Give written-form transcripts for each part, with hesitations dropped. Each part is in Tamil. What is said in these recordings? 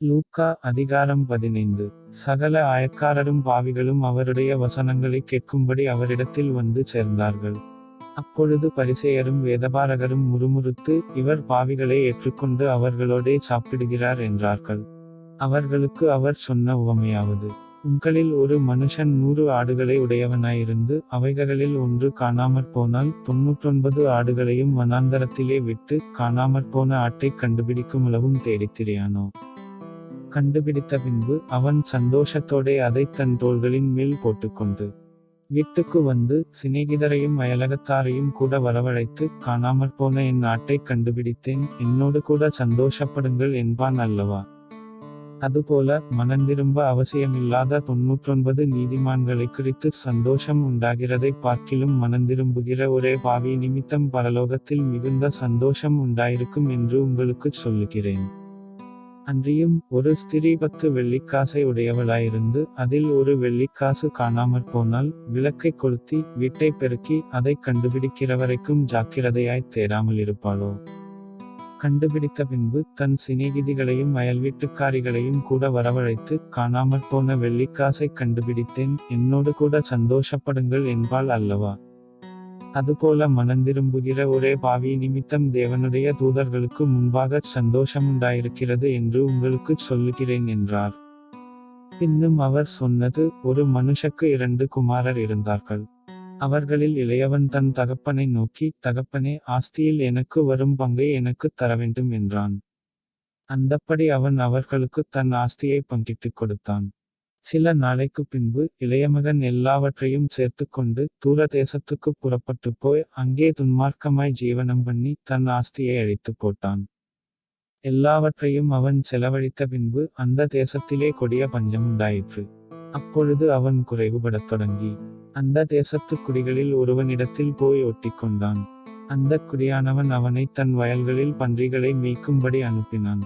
லூக்கா அதிகாரம் 15. சகல ஆயக்காரரும் பாவிகளும் அவருடைய வசனங்களை கேட்கும்படி அவரிடத்தில் வந்து சேர்ந்தார்கள். அப்பொழுது பரிசேயரும் வேதபாரகரும் முறுமுறுத்து, இவர் பாவிகளை ஏற்றுக்கொண்டு அவர்களோடே சாப்பிடுகிறார் என்றார்கள். அவர்களுக்கு அவர் சொன்ன உவமையாவது, உங்களில் ஒரு மனுஷன் 100 ஆடுகளை உடையவனாயிருந்து அவைகளில் ஒன்று காணாமற் போனால் 99 ஆடுகளையும் வனாந்தரத்திலே விட்டு காணாமற்போன ஆட்டைக் கண்டுபிடிக்குமளவும் தேடித் திரியானோ? கண்டுபிடித்த பின்பு அவன் சந்தோஷத்தோடே அதைத் தன் தோள்களின் மேல் போட்டுக்கொண்டு வீட்டுக்கு வந்து சிநேகிதரையும் அயலகத்தாரையும் கூட வரவழைத்து, காணாமற்போன என் ஆட்டைக் கண்டுபிடித்தேன், என்னோடு கூட சந்தோஷப்படுங்கள் என்பான் அல்லவா? அதுபோல மனந்திரும்ப அவசியமில்லாத 99 நீதிமான்களைக் குறித்து சந்தோஷம் உண்டாகிறதைப் பார்க்கிலும் மனந்திரும்புகிற ஒரே பாவி நிமித்தம் பரலோகத்தில் மிகுந்த சந்தோஷம் உண்டாயிருக்கும் என்று உங்களுக்குச் சொல்லுகிறேன். அன்றியும் ஒரு ஸ்திரீ 10 வெள்ளிக்காசை உடையவளாயிருந்து அதில் ஒரு வெள்ளிக்காசு காணாமற் போனால் விளக்கைக் கொளுத்தி வீட்டைப் பெருக்கி அதைக் கண்டுபிடிக்கிறவரைக்கும் ஜாக்கிரதையாய்த் தேடாமலிருப்பாளோ? கண்டுபிடித்த பின்பு தன் சிநேகிதிகளையும் அயல்வீட்டுக்காரிகளையும் கூட வரவழைத்து, காணாமற்போன வெள்ளிக்காசைக் கண்டுபிடித்தேன், என்னோடு கூட சந்தோஷப்படுங்கள் என்பாள் அல்லவா? அதுபோல மனந்திரும்புகிற ஒரே பாவி நிமித்தம் தேவனுடைய தூதர்களுக்கு முன்பாகச் சந்தோஷமுண்டாயிருக்கிறது என்று உங்களுக்குச் சொல்லுகிறேன் என்றார். பின்னும் அவர் சொன்னது, ஒரு மனுஷக்கு 2 குமாரர் இருந்தார்கள். அவர்களில் இளையவன் தன் தகப்பனை நோக்கி, தகப்பனே, ஆஸ்தியில் எனக்கு வரும் பங்கை எனக்குத் தரவேண்டும் என்றான். அந்தப்படி அவன் அவர்களுக்குத் தன் ஆஸ்தியைப் பங்கிட்டுக் கொடுத்தான். சில நாளைக்குப் பின்பு இளையமகன் எல்லாவற்றையும் சேர்த்துக்கொண்டு தூர தேசத்துக்குப் புறப்பட்டுப் போய் அங்கே துன்மார்க்கமாய் ஜீவனம் பண்ணி தன் ஆஸ்தியை அழித்துப் போட்டான். எல்லாவற்றையும் அவன் செலவழித்த பின்பு அந்த தேசத்திலே கொடிய பஞ்சமுண்டாயிற்று. அப்பொழுது அவன் குறைவுபடத் தொடங்கி அந்த தேசத்துக் குடிகளில் ஒருவனிடத்தில் போய் ஒட்டிக்கொண்டான். அந்தக் குடியானவன் அவனைத் தன் வயல்களில் பன்றிகளை மேய்க்கும்படி அனுப்பினான்.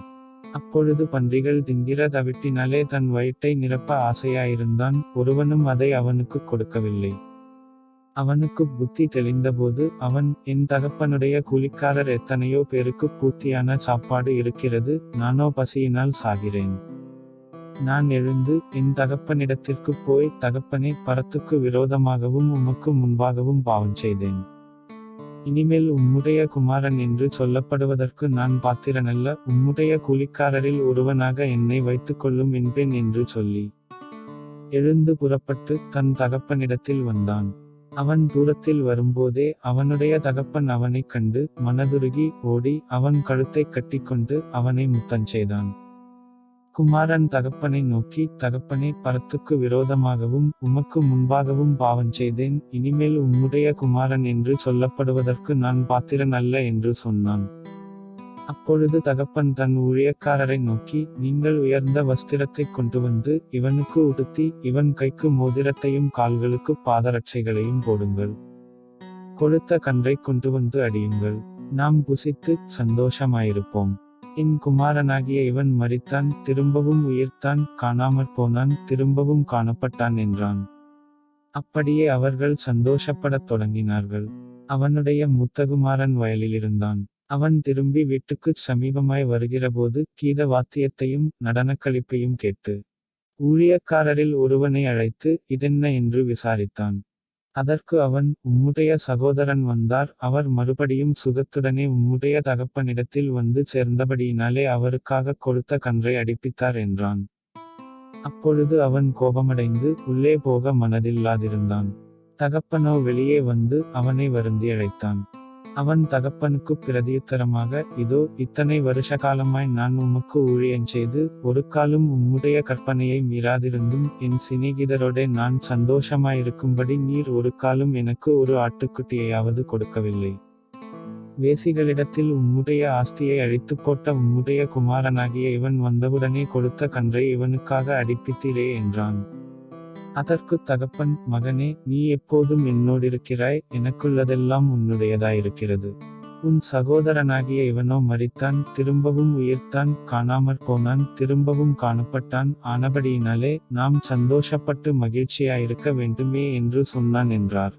அப்பொழுது பன்றிகள் தின்கிற தவிட்டினாலே தன் வயிற்றை நிரப்ப ஆசையாயிருந்தான். ஒருவனும் அதை அவனுக்குக் கொடுக்கவில்லை. அவனுக்குப் புத்தி தெளிந்தபோது அவன், என் தகப்பனுடைய கூலிக்காரர் எத்தனையோ பேருக்குப் பூர்த்தியான சாப்பாடு இருக்கிறது, நானோ பசியினால் சாகிறேன். நான் எழுந்து என் தகப்பனிடத்திற்குப் போய், தகப்பனே, பரத்துக்கு விரோதமாகவும் உமக்கு முன்பாகவும் பாவம் செய்தேன். இனிமேல் உம்முடைய குமாரன் என்று சொல்லப்படுவதற்கு நான் பாத்திரனல்ல, உம்முடைய கூலிக்காரரில் ஒருவனாக என்னை வைத்துக் கொள்ளும் என்பேன் என்று சொல்லி எழுந்து புறப்பட்டு தன் தகப்பனிடத்தில் வந்தான். அவன் தூரத்தில் வரும்போதே அவனுடைய தகப்பன் அவனைக் கண்டு மனதுருகி ஓடி அவன் கழுத்தைக் கட்டிக்கொண்டு அவனை முத்தஞ்செய்தான். குமாரன் தகப்பனை நோக்கி, தகப்பனே, பரத்துக்கு விரோதமாகவும் உமக்கு முன்பாகவும் பாவம் செய்தேன், இனிமேல் உம்முடைய குமாரன் என்று சொல்லப்படுவதற்கு நான் பாத்திரன் அல்ல என்று சொன்னான். அப்பொழுது தகப்பன் தன் ஊழியக்காரரை நோக்கி, நீங்கள் உயர்ந்த வஸ்திரத்தைக் கொண்டு வந்து இவனுக்கு உடுத்தி இவன் கைக்கு மோதிரத்தையும் கால்களுக்குப் பாதரட்சைகளையும் போடுங்கள். கொழுத்த கன்றைக் கொண்டு வந்து அடியுங்கள். நாம் புசித்து சந்தோஷமாயிருப்போம். என் குமாரனாகிய இவன் மரித்தான், திரும்பவும் உயிர்த்தான், காணாமற் போனான், திரும்பவும் காணப்பட்டான் என்றான். அப்படியே அவர்கள் சந்தோஷப்படத் தொடங்கினார்கள். அவனுடைய மூத்தகுமாரன் வயலிலிருந்தான். அவன் திரும்பி வீட்டுக்குச் சமீபமாய் வருகிறபோது கீத வாத்தியத்தையும் நடனக்களிப்பையும் கேட்டு ஊழியக்காரரில் ஒருவனை அழைத்து, இதென்ன என்று விசாரித்தான். அதற்கு அவன், உம்முடைய சகோதரன் வந்தார், அவர் மறுபடியும் சுகத்துடனே உம்முடைய தகப்பனிடத்தில் வந்து சேர்ந்தபடியினாலே அவருக்காகக் கொடுத்த கன்றை அடிப்பித்தார் என்றான். அப்பொழுது அவன் கோபமடைந்து உள்ளே போக மனதில்லாதிருந்தான். தகப்பனோ வெளியே வந்து அவனை வருந்தி அழைத்தான். அவன் தகப்பனுக்குப் பிரதியுத்தரமாக, இதோ, இத்தனை வருஷ காலமாய் நான் உமக்கு ஊழியஞ்செய்து ஒரு காலும் உம்முடைய கற்பனையை மீறாதிருந்தும் என் சிநேகிதரோடே நான் சந்தோஷமாயிருக்கும்படி நீர் ஒரு காலும் எனக்கு ஒரு ஆட்டுக்குட்டியையாவது கொடுக்கவில்லை. வேசிகளிடத்தில் உம்முடைய ஆஸ்தியை அழித்துப் போட்ட உம்முடைய குமாரனாகிய இவன் வந்தவுடனே கொடுத்த கன்றை இவனுக்காக அடிப்பித்தீரே என்றான். அதற்குத் தகப்பன், மகனே, நீ எப்போதும் என்னோடிருக்கிறாய், எனக்குள்ளதெல்லாம் உன்னுடையதாயிருக்கிறது. உன் சகோதரனாகிய இவனோ மரித்தான், திரும்பவும் உயிர்த்தான், காணாமற் போனான், திரும்பவும் காணப்பட்டான், ஆனபடியினாலே நாம் சந்தோஷப்பட்டு மகிழ்ச்சியாயிருக்க வேண்டுமே என்று சொன்னான் என்றார்.